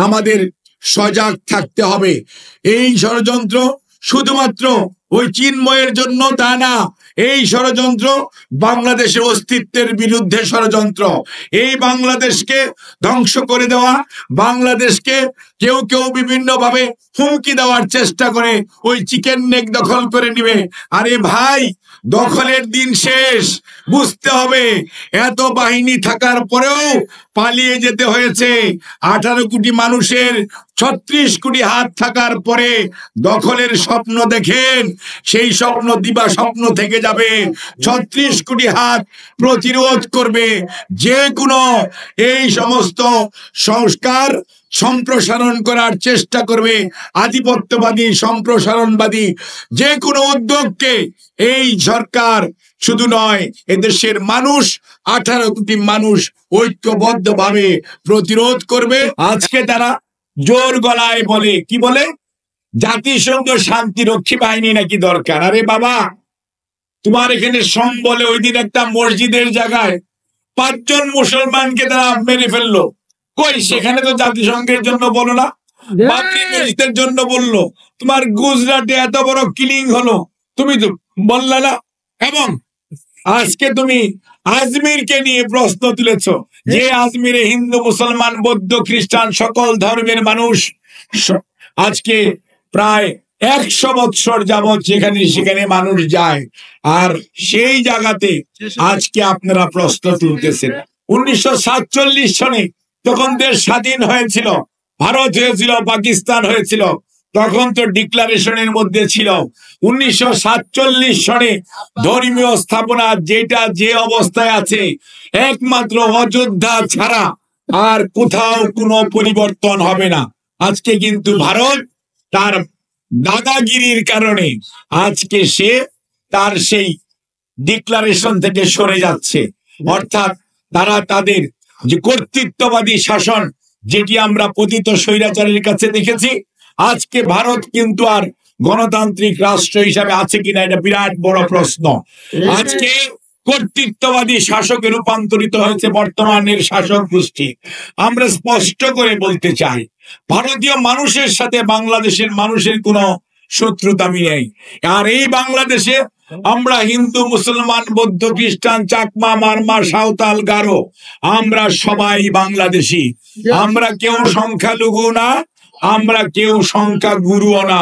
আমাদের সজাগ থাকতে হবে। এই ষড়যন্ত্র শুধুমাত্র ওই চিন্ময়ের জন্য তা না, এই ষড়যন্ত্র বাংলাদেশের অস্তিত্বের বিরুদ্ধে ষড়যন্ত্র। এই বাংলাদেশকে ধ্বংস করে দেওয়া, বাংলাদেশকে কেউ কেউ বিভিন্ন ভাবে হুমকি দেওয়ার চেষ্টা করে ওই চিকেন নেক দখল করে নিবে। আরে ভাই, দখলের দিন শেষ। বুঝতে হবে এত বাহিনী থাকার পরেও পালিয়ে যেতে হয়েছে। 18 কোটি মানুষের 36 কোটি হাত থাকার পরে দখলের স্বপ্ন দেখেন, সেই স্বপ্ন দিবা স্বপ্ন থেকে যাবে। 36 কোটি হাত প্রতিরোধ করবে যে কোনো এই সমস্ত সংস্কার সম্প্রসারণ করার চেষ্টা করবে। আধিপত্যবাদী সম্প্রসারণবাদী যে কোনো উদ্যোগকে এই সরকার শুধু নয়, এদেশের মানুষ 18 কোটি মানুষ ঐক্যবদ্ধভাবে প্রতিরোধ করবে। আজকে তারা জোর গলায় বলে, কি বলে, জাতিসংঘ শান্তিরক্ষী বাহিনী নাকি দরকার। আরে বাবা, তোমার এখানে বলে ওই দিন একটা মসজিদের জায়গায় 5 জন মুসলমানকে তারা মেরে ফেললো। কই, সেখানে তো জাতিসংঘের জন্য বলো না, বাবরি মসজিদের জন্য বললো। তোমার গুজরাটে এত বড় কিলিং হলো, তুমি তো বললা না। এবং আজকে তুমি আজমিরকে নিয়ে প্রশ্ন তুলেছ, যে আজমিরে হিন্দু মুসলমান বৌদ্ধ খ্রিস্টান সকল ধর্মের মানুষ আজকে প্রায় 100 বৎসর যাবৎ যেখানে সেখানে মানুষ যায়, আর সেই জায়গাতে আজকে আপনারা প্রশ্ন তুলতেছেন। 1947 সনে তখন দেশ স্বাধীন হয়েছিল, ভারত হয়েছিল, পাকিস্তান হয়েছিল, তখন তো ডিক্লারেশনের মধ্যে ছিল। 1947 সনে ধর্মীয় স্থাপনা যেটা যে অবস্থায় আছে, একমাত্র অযোধ্যা ছাড়া আর কোথাও কোনো পরিবর্তন হবে না। আজকে কিন্তু ভারত তার দাদাগিরির কারণে আজকে সে তার সেই ডিক্লারেশন থেকে সরে যাচ্ছে। অর্থাৎ তারা তাদের যে কর্তৃত্ববাদী শাসন, যেটি আমরা পতিত স্বৈরাচারের কাছে দেখেছি, আজকে ভারত কিন্তু আর গণতান্ত্রিক রাষ্ট্র হিসাবে আছে কিনা এটা বিরাট বড় প্রশ্ন। আজকে কর্তৃত্ববাদী শাসকে রূপান্তরিত হয়েছে বর্তমানের শাসক গোষ্ঠী। আমরা স্পষ্ট করে বলতে চাই, ভারতীয় মানুষের সাথে বাংলাদেশের মানুষের কোনো শত্রুতা নেই। আর এই বাংলাদেশে আমরা হিন্দু মুসলমান বৌদ্ধ খ্রিস্টান চাকমা মারমা সাঁওতাল গারো আমরা সবাই বাংলাদেশি। আমরা কেউ সংখ্যালঘু না, আমরা কেউ সংখ্যা গুরুও না।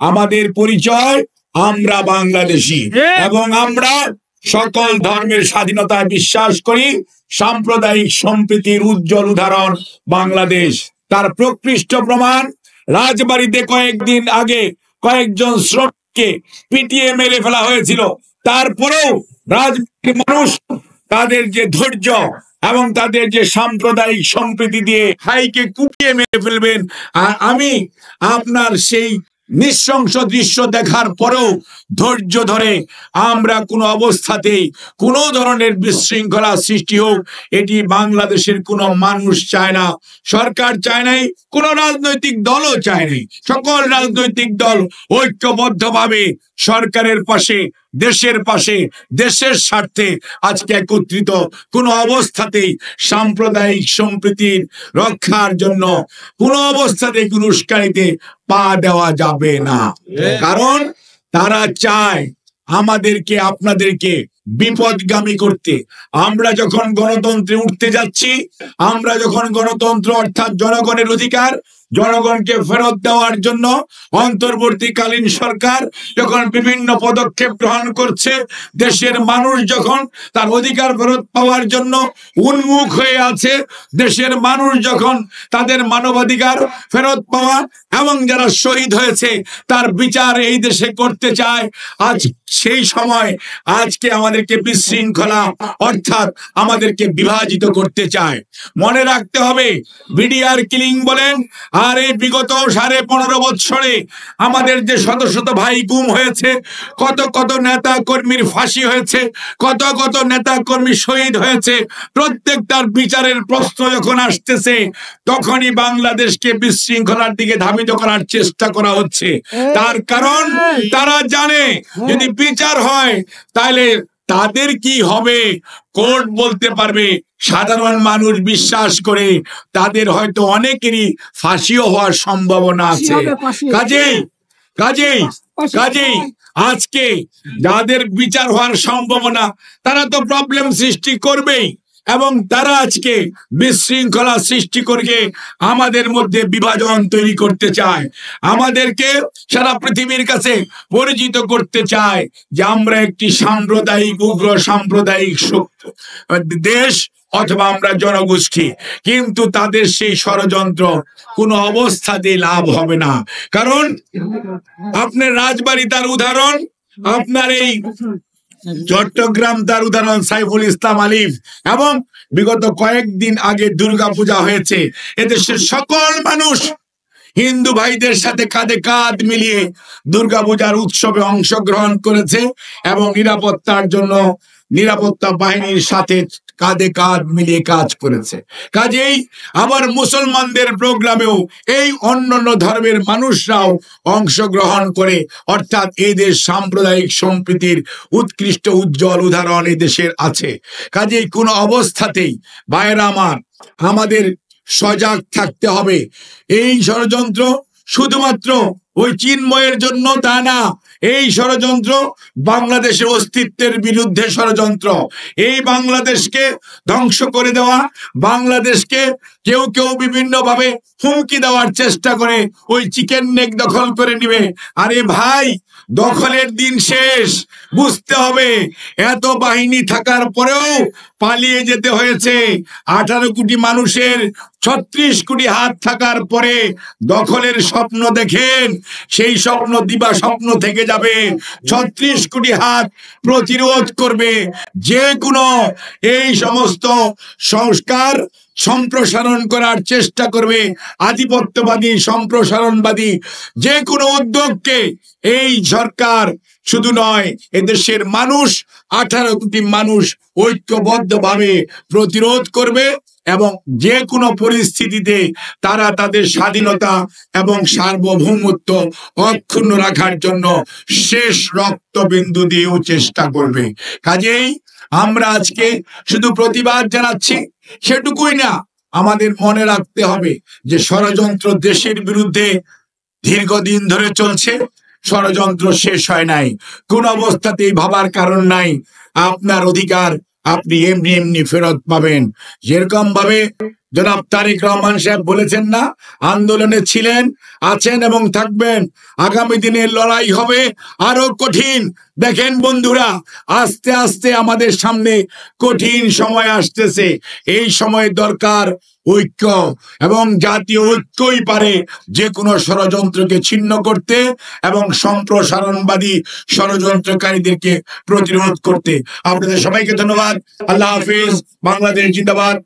আমাদের পরিচয় আমরা বাংলাদেশি এবং আমরা সকল ধর্মের স্বাধীনতায় বিশ্বাস করি। সাম্প্রদায়িক সম্প্রীতির উজ্জ্বল উদাহরণ বাংলাদেশ। তার প্রকৃষ্ট প্রমাণ, রাজবাড়িতে কয়েকদিন আগে কয়েকজন শ্রমিককে পিটিয়ে মেরে ফেলা হয়েছিল, তারপরেও রাজবাড়ির মানুষ তাদের যে ধৈর্য এবং তাদের যে সাম্প্রদায়িক সম্প্রীতি দিয়ে হাইকে কুপিয়ে মেরে ফেলবেন। আর আমি আপনার সেই নৃশংস দৃশ্য দেখার পরেও ধৈর্য ধরে আমরা কোনো অবস্থাতেই কোনো ধরনের বিশৃঙ্খলা সৃষ্টি হোক, এটি বাংলাদেশের কোনো মানুষ চায় না, সরকার চায় নাই, কোন রাজনৈতিক দলও চায় নাই। সকল রাজনৈতিক দল ঐক্যবদ্ধভাবে সরকারের পাশে, দেশের পাশে, দেশের স্বার্থে আজকে একত্রিত। কোনো অবস্থাতেই সাম্প্রদায়িক সম্প্রীতির রক্ষার জন্য কোনো অবস্থাতেই কোনো উস্কানিতে পা দেওয়া যাবে না। কারণ তারা চায় আমাদেরকে, আপনাদেরকে বিপদগামী করতে। আমরা যখন গণতন্ত্রে উঠতে যাচ্ছি, আমরা যখন গণতন্ত্র অর্থাৎ জনগণের অধিকার জনগণকে ফেরত দেওয়ার জন্য অন্তর্বর্তীকালীন সরকার যখন বিভিন্ন পদক্ষেপ গ্রহণ করছে, দেশের মানুষ যখন তার অধিকার ফেরত পাওয়ার জন্য উন্মুখ হয়ে আছে, দেশের মানুষ যখন তাদের মানবাধিকার ফেরত পাওয়া এবং যারা শহীদ হয়েছে তার বিচার এই দেশে করতে চায়, আজ সেই সময় আজকে আমাদেরকে বিশৃঙ্খলা অর্থাৎ আমাদেরকে বিভাজিত করতে চায়। মনে রাখতে হবে, বিডিআর কিলিং বলেন আর এই বিগত 15.5 বৎসরে আমাদের যে শত শত ভাই গুম হয়েছে, কত কত নেতা কর্মীর ফাঁসি হয়েছে, কত কত নেতা কর্মী শহীদ হয়েছে, প্রত্যেকটার বিচারের প্রশ্ন যখন আসতেছে তখনই বাংলাদেশকে বিশৃঙ্খলার দিকে ধাবিত করার চেষ্টা করা হচ্ছে। তার কারণ তারা জানে যদি বিচার হয় তাহলে তাদের কি হবে কোর্ট বলতে পারবে। সাধারণ মানুষ বিশ্বাস করে তাদের হয়তো অনেকেরই ফাঁসিও হওয়ার সম্ভাবনা আছে। কাজেই আজকে যাদের বিচার হওয়ার সম্ভাবনা, তারা তো প্রবলেম সৃষ্টি করবেই, এবং তারা আজকে বিশৃঙ্খলা সৃষ্টি করে আমাদের মধ্যে বিভাজন তৈরি করতে চায়, আমাদেরকে সারা পৃথিবীর কাছে পরিচিত করতে চায় যে আমরা একটি সাম্প্রদায়িক, উগ্র সাম্প্রদায়িক দেশ অথবা আমরা জনগোষ্ঠী। কিন্তু তাদের সেই ষড়যন্ত্র কোনো অবস্থাতেই লাভ হবে না। কারণ আপনার রাজবাড়ী তার উদাহরণ, আপনার এই চট্টগ্রাম তার উদাহরণ সাইফুল ইসলাম আলিফ, এবং বিগত কয়েকদিন আগে দুর্গাপূজা হয়েছে। এদেশের সকল মানুষ হিন্দু ভাইদের সাথে কাঁধে কাঁধ মিলিয়ে দুর্গাপূজার উৎসবে অংশগ্রহণ করেছে এবং নিরাপত্তার জন্য নিরাপত্তা বাহিনীর সাথে কাঁধে কাঁধ মিলিয়ে কাজ করেছে। কাজেই আবার মুসলমানদের প্রোগ্রামেও এই অন্যান্য ধর্মের মানুষরাও অংশগ্রহণ করে, অর্থাৎ এই দেশ সাম্প্রদায়িক সম্প্রীতির উৎকৃষ্ট উজ্জ্বল উদাহরণ এই দেশের আছে। কাজেই কোনো অবস্থাতেই ভাইয়েরা আমার, আমাদের সজাগ থাকতে হবে। এই ষড়যন্ত্র শুধুমাত্র ওই চিন্ময়ের জন্য তা না, এই ষড়যন্ত্র বাংলাদেশের অস্তিত্বের বিরুদ্ধে ষড়যন্ত্র। এই বাংলাদেশকে ধ্বংস করে দেওয়া, বাংলাদেশকে কেউ কেউ বিভিন্ন ভাবে হুমকি দেওয়ার চেষ্টা করে ওই চিকেন নেক দখল করে নিবে। আরে ভাই, দখলের দিন শেষ। বুঝতে হবে এত বাহিনী থাকার পরেও পালিয়ে যেতে হয়েছে। 18 কোটি মানুষের 36 কোটি হাত থাকার পরে দখলের স্বপ্ন দেখেন, সেই স্বপ্ন দিবা স্বপ্ন থেকে যাবে। 36 কোটি হাত প্রতিরোধ করবে যে কোনো এই সমস্ত সংস্কার সম্প্রসারণ করার চেষ্টা করবে, আধিপত্যবাদী সম্প্রসারণবাদী যে কোনো উদ্যোগকে এই সরকার শুধু নয়, এদেশের মানুষ 18 কোটি মানুষ ঐক্যবদ্ধভাবে প্রতিরোধ করবে এবং যে কোনো পরিস্থিতিতে তারা তাদের স্বাধীনতা এবং সার্বভৌমত্ব অক্ষুণ্ণ রাখার জন্য শেষ রক্তবিন্দু দিয়েও চেষ্টা করবে। কাজেই আমরা আজকে শুধু প্রতিবাদ জানাচ্ছি সেটুকুই না, আমাদের মনে রাখতে হবে যে ষড়যন্ত্র দেশের বিরুদ্ধে দীর্ঘদিন ধরে চলছে, ষড়যন্ত্র শেষ হয় নাই। কোন অবস্থাতেই ভাবার কারণ নাই আপনার অধিকার আপনি এমনি এমনি ফেরত পাবেন। যেরকম ভাবে জনাব তারেক রহমান সাহেব বলেছেন না, আন্দোলনে ছিলেন, আছেন এবং থাকবেন, আগামী দিনের লড়াই হবে আরো কঠিন। দেখেন বন্ধুরা, আস্তে আস্তে আমাদের সামনে কঠিন সময় আসতেছে। এই সময় দরকার ঐক্য, এবং জাতীয় ঐক্যই পারে যে কোনো ষড়যন্ত্রকে ছিন্ন করতে এবং সম্প্রসারণবাদী ষড়যন্ত্রকারীদেরকে প্রতিরোধ করতে। আপনাদের সবাইকে ধন্যবাদ। আল্লাহ হাফিজ। বাংলাদেশ জিন্দাবাদ।